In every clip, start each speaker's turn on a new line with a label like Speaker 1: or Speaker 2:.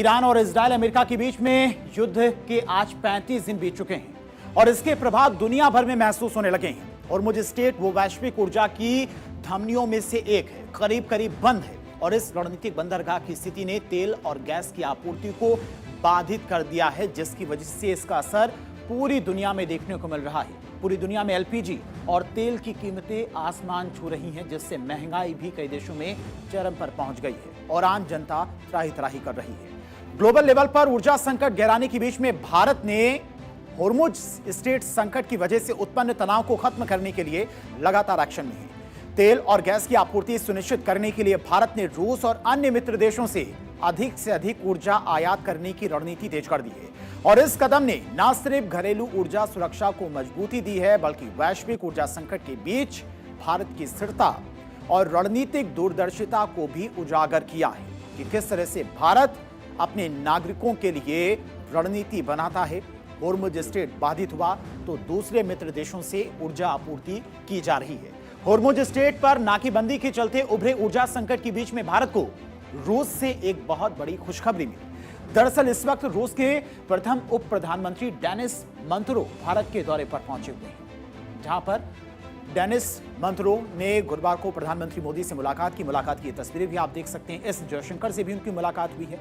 Speaker 1: Iran और Israel America के बीच में युद्ध के आज 35 दिन बीत चुके हैं और इसके प्रभाव दुनिया भर में महसूस होने लगे हैं। होर्मुज स्ट्रेट वो वैश्विक ऊर्जा की धमनियों में से एक है, करीब करीब बंद है और इस रणनीतिक बंदरगाह की स्थिति ने तेल और गैस की आपूर्ति को बाधित कर दिया है, जिसकी वजह से इसका असर पूरी दुनिया में देखने को मिल रहा है। पूरी दुनिया में एलपीजी और तेल की कीमतें आसमान छू रही हैं, जिससे महंगाई भी कई देशों में चरम पर पहुंच गई है और आम जनता त्राही त्राही कर रही है। ग्लोबल लेवल पर ऊर्जा संकट गहराने के बीच में भारत ने होर्मुज स्ट्रेट संकट की वजह से उत्पन्न तनाव को खत्म करने के लिए लगातार एक्शन में है। तेल और गैस की आपूर्ति सुनिश्चित करने के लिए भारत ने रूस और अन्य मित्र देशों से अधिक ऊर्जा आयात करने की रणनीति तेज कर दी है और इस कदम ने न सिर्फ घरेलू ऊर्जा सुरक्षा को मजबूती दी है, बल्कि वैश्विक ऊर्जा संकट के बीच भारत की स्थिरता और रणनीतिक दूरदर्शिता को भी उजागर किया है कि किस तरह से भारत अपने नागरिकों के लिए रणनीति बनाता है। होर्मुज स्ट्रेट बाधित हुआ तो दूसरे मित्र देशों से ऊर्जा आपूर्ति की जा रही है। होर्मुज स्ट्रेट पर नाकेबंदी के चलते उभरे ऊर्जा संकट के बीच में भारत को रूस से एक बहुत बड़ी खुशखबरी मिली। दरअसल इस वक्त रूस के प्रथम उप प्रधानमंत्री डेनिस मंतुरोव भारत के दौरे पर पहुंचे हुए हैं, जहां पर डेनिस मंतुरोव ने गुरुवार को प्रधानमंत्री मोदी से मुलाकात की तस्वीरें भी आप देख सकते हैं। एस जयशंकर से भी उनकी मुलाकात हुई है।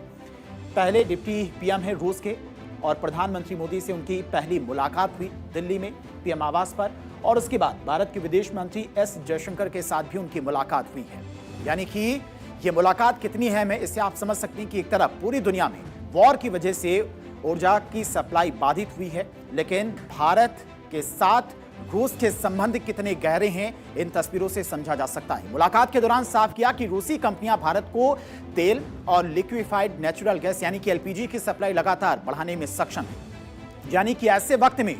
Speaker 1: पहले डिप्टी पीएम है रूस के और प्रधानमंत्री मोदी से उनकी पहली मुलाकात हुई दिल्ली में पीएम आवास पर, और उसके बाद भारत के विदेश मंत्री एस जयशंकर के साथ भी उनकी मुलाकात हुई है। यानी कि ये मुलाकात कितनी है, मैं इससे आप समझ सकते हैं कि एक तरफ पूरी दुनिया में वॉर की वजह से ऊर्जा की सप्लाई बाधित हुई है, लेकिन भारत के साथ रूस के संबंध कितने गहरे हैं इन तस्वीरों से समझा जा सकता है। मुलाकात के दौरान साफ किया कि रूसी कंपनियां भारत को तेल और लिक्विफाइड नेचुरल गैस यानी कि एलपीजी की सप्लाई लगातार बढ़ाने में सक्षम है। यानी कि ऐसे वक्त में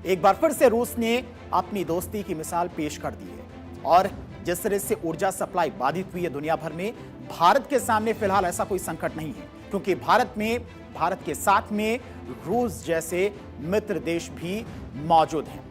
Speaker 1: एक बार फिर से रूस ने अपनी दोस्ती की मिसाल पेश कर दी है और जिस तरह से ऊर्जा सप्लाई बाधित हुई है दुनिया भर में, भारत के सामने फिलहाल ऐसा कोई संकट नहीं है, क्योंकि भारत के साथ में रूस जैसे मित्र देश भी मौजूद हैं।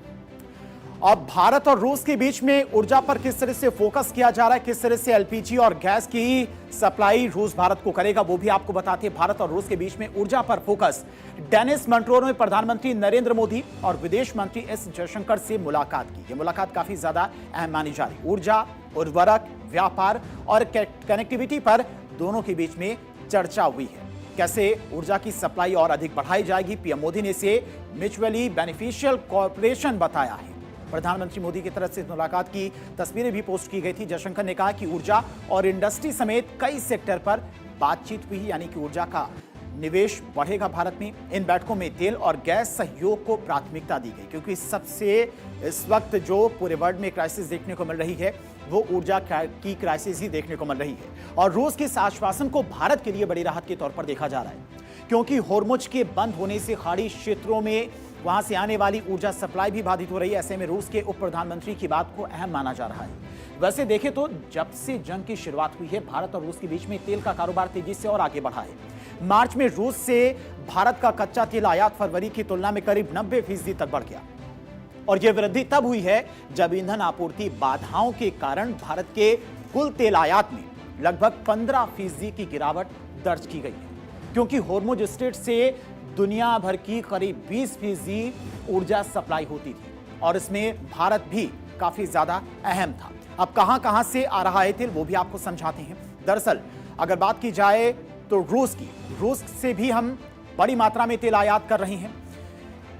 Speaker 1: अब भारत और रूस के बीच में ऊर्जा पर किस तरह से फोकस किया जा रहा है, किस तरह से एलपीजी और गैस की सप्लाई रूस भारत को करेगा, वो भी आपको बताते हैं। भारत और रूस के बीच में ऊर्जा पर फोकस। डेनिस मंतुरोव ने प्रधानमंत्री नरेंद्र मोदी और विदेश मंत्री एस जयशंकर से मुलाकात की। ये मुलाकात काफी ज्यादा अहम मानी जा रही। ऊर्जा, उर्वरक, व्यापार और कनेक्टिविटी पर दोनों के बीच में चर्चा हुई है। कैसे ऊर्जा की सप्लाई और अधिक बढ़ाई जाएगी, पीएम मोदी ने इसे म्यूचुअली बेनिफिशियल कॉर्पोरेशन बताया है। प्रधानमंत्री मोदी की तरफ से मुलाकात की तस्वीरें भी पोस्ट की गई थी। जयशंकर ने कहा कि ऊर्जा और इंडस्ट्री समेत कई सेक्टर पर बातचीत हुई, यानी कि ऊर्जा का निवेश बढ़ेगा भारत में। इन बैठकों में तेल और गैस सहयोग को प्राथमिकता दी गई, क्योंकि सबसे इस वक्त जो पूरे वर्ल्ड में क्राइसिस देखने को मिल रही है वो ऊर्जा की क्राइसिस ही देखने को मिल रही है। और रूस के इस आश्वासन को भारत के लिए बड़ी राहत के तौर पर देखा जा रहा है, क्योंकि होर्मुज के बंद होने से खाड़ी क्षेत्रों में वहां से आने वाली ऊर्जा सप्लाई भी बाधित हो रही है। ऐसे में रूस के उप प्रधानमंत्री की बात को अहम माना जा रहा है। वैसे देखें तो जब से जंग की शुरुआत हुई है, भारत और रूस के बीच में तेल का कारोबार तेजी से और आगे बढ़ा है। मार्च में रूस से भारत का कच्चा तेल आयात फरवरी की तुलना में करीब 90% तक बढ़ गया और यह वृद्धि तब हुई है जब ईंधन आपूर्ति बाधाओं के कारण भारत के कुल तेल आयात में लगभग 15% की गिरावट दर्ज की गई है, क्योंकि होर्मुज स्ट्रेट से दुनिया भर की करीब 20% ऊर्जा सप्लाई होती थी और इसमें भारत भी काफी ज्यादा अहम था। अब कहां से आ रहा है तेल, वो भी आपको समझाते हैं। दरअसल अगर बात की जाए तो रूस से भी हम बड़ी मात्रा में तेल आयात कर रहे हैं।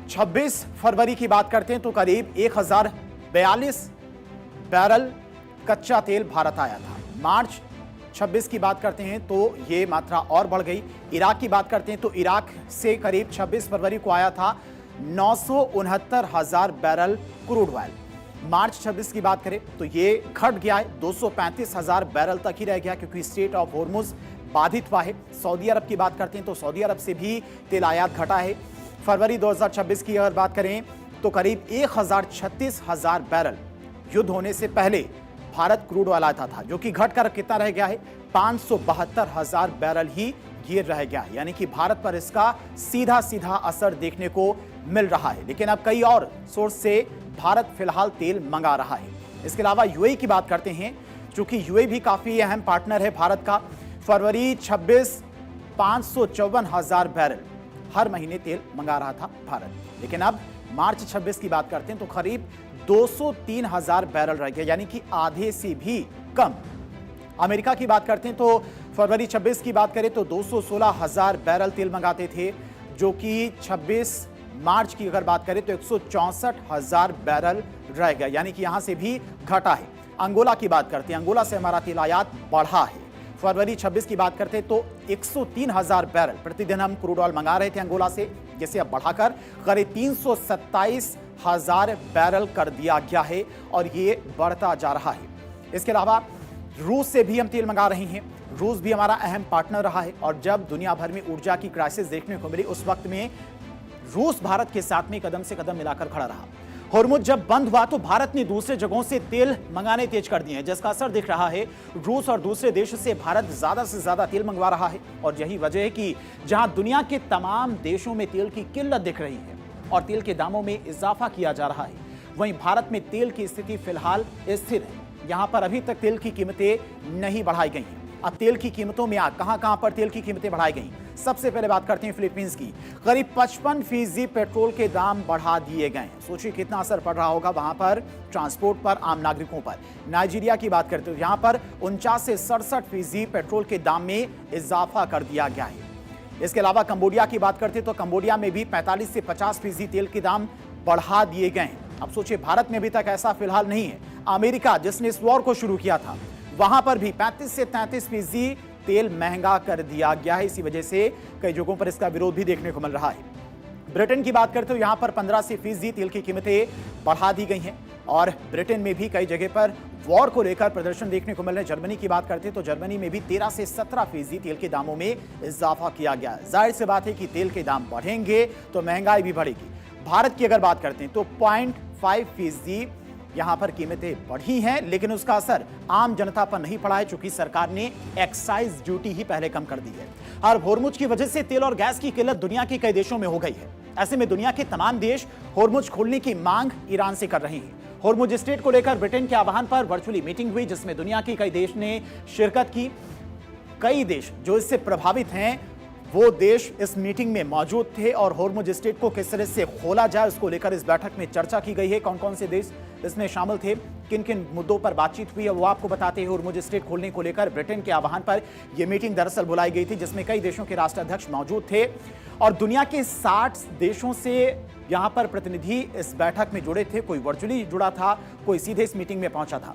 Speaker 1: 26 फरवरी की बात करते हैं तो करीब 1042 बैरल कच्चा तेल भारत आया था। मार्च 26 की बात करते हैं तो ये मात्रा और बढ़ गई। इराक की बात करते हैं तो इराक से करीब 26 फरवरी को आया था 969,000 बैरल क्रूड ऑयल। मार्च 26 की बात करें तो ये घट गया है, 235,000 बैरल तक ही रह गया, क्योंकि स्ट्रेट ऑफ होर्मुज बाधित हुआ है। सऊदी अरब की बात करते हैं तो सऊदी अरब से भी तेल आयात घटा है। फरवरी 2026 की अगर बात करें तो करीब 1,36,000 बैरल युद्ध होने से पहले भारत क्रूड ऑयल आता था, जो कि घटकर कितना रह गया है, 572,000 बैरल ही ये रह गया है। यानी कि भारत पर इसका सीधा असर देखने को मिल रहा है। लेकिन अब कई और सोर्स से भारत फिलहाल तेल मंगा रहा है। इसके अलावा यूएई की बात करते हैं, चूंकि यूएई भी काफी अहम पार्टनर है भारत का। फरवरी 26 554,000 बैरल हर महीने तेल मंगा रहा था भारत। लेकिन अब मार्च 26 की बात करते हैं तो करीब 203,000 बैरल रह गए, यानी कि आधे से भी कम। अमेरिका की बात करते हैं तो फरवरी 26 की बात करें तो 216,000 बैरल तेल मंगाते थे, जो कि 26 मार्च की अगर बात करें तो 164,000 बैरल रह गया, यानी कि यहां से भी घटा है। अंगोला की बात करते हैं, अंगोला से हमारा तेल आयात बढ़ा है। फरवरी 26 की बात करते हैं तो 103,000 बैरल प्रतिदिन हम क्रूड ऑयल मंगा रहे थे अंगोला से, जिसे अब बढ़ाकर करीब 327,000 बैरल कर दिया गया है और ये बढ़ता जा रहा है। इसके अलावा रूस से भी हम तेल मंगा रहे हैं। रूस भी हमारा अहम पार्टनर रहा है और जब दुनिया भर में ऊर्जा की क्राइसिस देखने को मिली, उस वक्त में रूस भारत के साथ में कदम से कदम मिलाकर खड़ा रहा। होर्मुज जब बंद हुआ तो भारत ने दूसरे जगहों से तेल मंगाने तेज कर दिए हैं, जिसका असर दिख रहा है। रूस और दूसरे देशों से भारत ज्यादा से ज्यादा तेल मंगवा रहा है और यही वजह है कि जहां दुनिया के तमाम देशों में तेल की किल्लत दिख रही है और तेल के दामों में इजाफा किया जा रहा है, वहीं भारत में तेल की स्थिति फिलहाल स्थिर है। यहां पर अभी तक तेल की कीमतें नहीं बढ़ाई गई हैं। अब तेल की कीमतों में कहां पर तेल की कीमतें बढ़ाई गई। सबसे पहले बात करते हैं फिलीपींस की। करीब 55% पेट्रोल के दाम बढ़ा दिए गए हैं। सोचिए कितना असर पड़ रहा होगा वहां पर ट्रांसपोर्ट पर, आम नागरिकों पर। नाइजीरिया की बात करते हैं, यहां पर 49 से 67% पेट्रोल के दाम में इजाफा कर दिया गया है। इसके अलावा कंबोडिया की बात करते हैं तो कंबोडिया में भी 45 से 50% तेल के दाम बढ़ा दिए गए हैं। अब सोचिए भारत में अभी तक ऐसा फिलहाल नहीं है। अमेरिका जिसने इस वॉर को शुरू किया था, वहां पर भी 35 से 33% तेल महंगा कर दिया गया है। इसी वजह से कई जगहों पर इसका विरोध भी देखने को मिल रहा है। ब्रिटेन की बात करते हो, यहां पर 15% तेल की कीमतें बढ़ा दी गई हैं और ब्रिटेन में भी कई जगह पर वॉर को लेकर प्रदर्शन देखने को मिल रहे हैं। जर्मनी की बात करते हैं तो जर्मनी में भी 13 से 17% तेल के दामों में इजाफा किया गया है। जाहिर सी बात है कि तेल के दाम बढ़ेंगे तो महंगाई भी बढ़ेगी। भारत की अगर बात करते हैं तो 0.5% यहां पर कीमतें बढ़ी हैं, लेकिन उसका असर आम जनता पर नहीं पड़ा है, चूंकि सरकार ने एक्साइज ड्यूटी ही पहले कम कर दी है। और होर्मुज की वजह से तेल और गैस की किल्लत दुनिया के कई देशों में हो गई है। ऐसे में दुनिया के तमाम देश होर्मुज खोलने की मांग ईरान से कर रहे हैं। होर्मुज स्ट्रेट को लेकर ब्रिटेन के आह्वान पर वर्चुअली मीटिंग हुई, जिसमें दुनिया के कई देश ने शिरकत की। कई देश जो इससे प्रभावित हैं वो देश इस मीटिंग में मौजूद थे और होर्मुज स्ट्रेट को किस तरह से खोला जाए उसको लेकर इस बैठक में चर्चा की गई है। कौन कौन से देश इसमें शामिल थे, किन किन मुद्दों पर बातचीत हुई है, वो आपको बताते हैं। होर्मुज स्ट्रेट खोलने को लेकर ब्रिटेन के आह्वान पर यह मीटिंग दरअसल बुलाई गई थी, जिसमें कई देशों के राष्ट्राध्यक्ष मौजूद थे और दुनिया के 60 देशों से यहां पर प्रतिनिधि इस बैठक में जुड़े थे। कोई वर्चुअली जुड़ा था, कोई सीधे इस मीटिंग में पहुंचा था।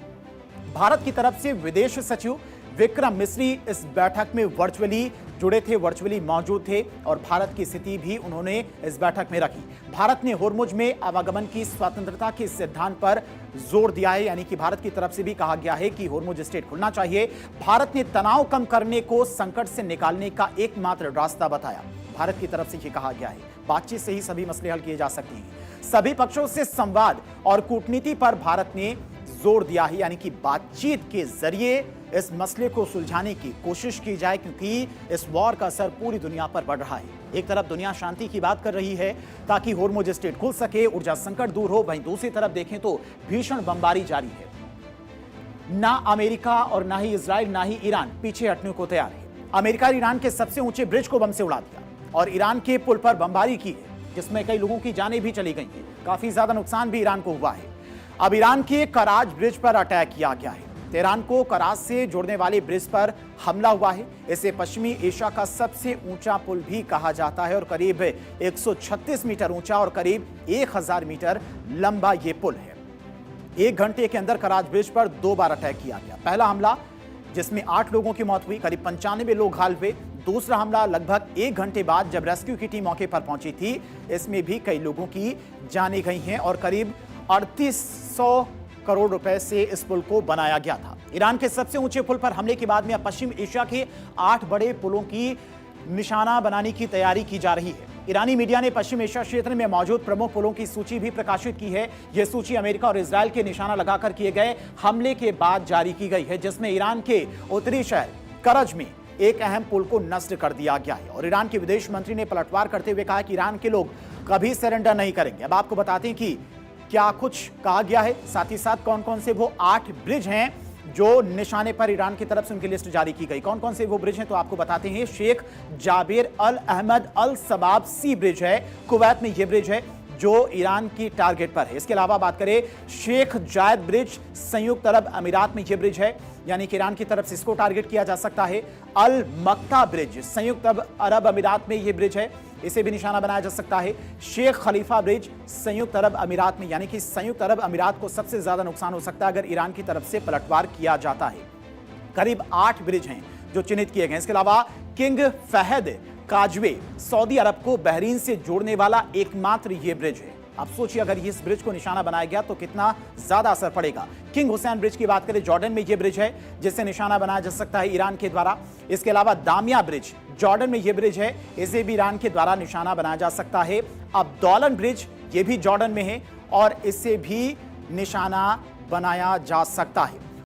Speaker 1: भारत की तरफ से विदेश सचिव विक्रम मिस्री इस बैठक में वर्चुअली जुड़े थे, वर्चुअली मौजूद थे और भारत की स्थिति भी उन्होंने इस बैठक में रखी। भारत ने होर्मुज में आवागमन की स्वतंत्रता के सिद्धांत पर जोर दिया है, यानी कि भारत की तरफ से भी कहा गया है कि होर्मुज स्ट्रेट खुलना चाहिए। भारत ने तनाव कम करने को संकट से निकालने का एकमात्र रास्ता बताया। भारत की तरफ से यह कहा गया है बातचीत से ही सभी मसले हल किए जा सकते हैं। सभी पक्षों से संवाद और कूटनीति पर भारत ने जोर दिया है, यानी कि बातचीत के जरिए इस मसले को सुलझाने की कोशिश की जाए, क्योंकि इस वॉर का असर पूरी दुनिया पर बढ़ रहा है। एक तरफ दुनिया शांति की बात कर रही है ताकि होर्मुज स्ट्रेट खुल सके, ऊर्जा संकट दूर हो, वहीं दूसरी तरफ देखें तो भीषण बमबारी जारी है। ना अमेरिका और ना ही इजराइल ना ही ईरान पीछे हटने को तैयार है। अमेरिका ने ईरान के सबसे ऊंचे ब्रिज को बम से उड़ा दिया और ईरान के पुल पर बमबारी की है, जिसमें कई लोगों की जानें भी चली गई हैं। काफी ज्यादा नुकसान भी ईरान को हुआ है। अब ईरान के कराज ब्रिज पर अटैक किया गया है। तेहरान को कराज से जोड़ने वाले ब्रिज पर हमला हुआ है। इसे पश्चिमी एशिया का सबसे ऊंचा पुल भी कहा जाता है और करीब 136 मीटर ऊंचा और करीब 1000 मीटर लंबा ये पुल है। 1 घंटे के अंदर कराज ब्रिज पर 2 बार अटैक किया गया। पहला हमला जिसमें 8 लोगों की मौत हुई, करीब 95 लोग घायल हुए। दूसरा हमला लगभग 1 घंटे बाद जब रेस्क्यू की टीम मौके पर पहुंची थी, इसमें भी कई लोगों की जानें गई हैं और करीब 3800 करोड़ रुपए से इस पुल को बनाया गया था। ईरान के सबसे ऊंचे पुल पर हमले के बाद में अब पश्चिम एशिया के 8 बड़े पुलों की निशाना बनाने की तैयारी की जा रही है। ईरानी मीडिया ने पश्चिम एशिया क्षेत्र में मौजूद प्रमुख पुलों की सूची भी प्रकाशित की है। यह सूची अमेरिका और इजरायल के निशाना लगाकर किए गए हमले के बाद जारी की गई है, जिसमें ईरान के उत्तरी शहर करज में एक अहम पुल को नष्ट कर दिया गया है और ईरान के विदेश मंत्री ने पलटवार करते हुए कहा कि ईरान के लोग कभी सरेंडर नहीं करेंगे। अब आपको बताते हैं कि क्या कुछ कहा गया है, साथ ही साथ कौन कौन से वो 8 ब्रिज हैं जो निशाने पर ईरान की तरफ से उनकी लिस्ट जारी की गई। कौन कौन से वो ब्रिज हैं तो आपको बताते हैं। शेख जाबिर अल अहमद अल सबाब सी ब्रिज है, कुवैत में यह ब्रिज है जो ईरान की टारगेट पर है। इसके अलावा बात करें शेख जायद ब्रिज, संयुक्त अरब अमीरात में यह ब्रिज है, यानी कि ईरान की तरफ से इसको टारगेट किया जा सकता है। अल मक्का ब्रिज, संयुक्त अरब अमीरात में यह ब्रिज है, इसे भी निशाना बनाया जा सकता है। शेख खलीफा ब्रिज, संयुक्त अरब अमीरात में, यानी कि संयुक्त अरब अमीरात को सबसे ज्यादा नुकसान हो सकता है अगर ईरान की तरफ से पलटवार किया जाता है। करीब 8 ब्रिज हैं जो चिन्हित किए गए। इसके अलावा किंग फहद काजवे, सऊदी अरब को बहरीन से जोड़ने वाला एकमात्र यह ब्रिज है। अब सोचिए अगर इस ब्रिज को निशाना बनाया गया तो कितना ज्यादा असर पड़ेगा। किंग हुसैन ब्रिज की बात करें, जॉर्डन में यह ब्रिज है जिसे निशाना बनाया जा सकता है ईरान के द्वारा। इसके अलावा दामिया ब्रिज, जॉर्डन में यह ब्रिज है, इसे भी ईरान के द्वारा निशाना बनाया जा सकता है। अब दौलन ब्रिज, यह भी जॉर्डन में है और इससे भी निशाना बनाया जा सकता है।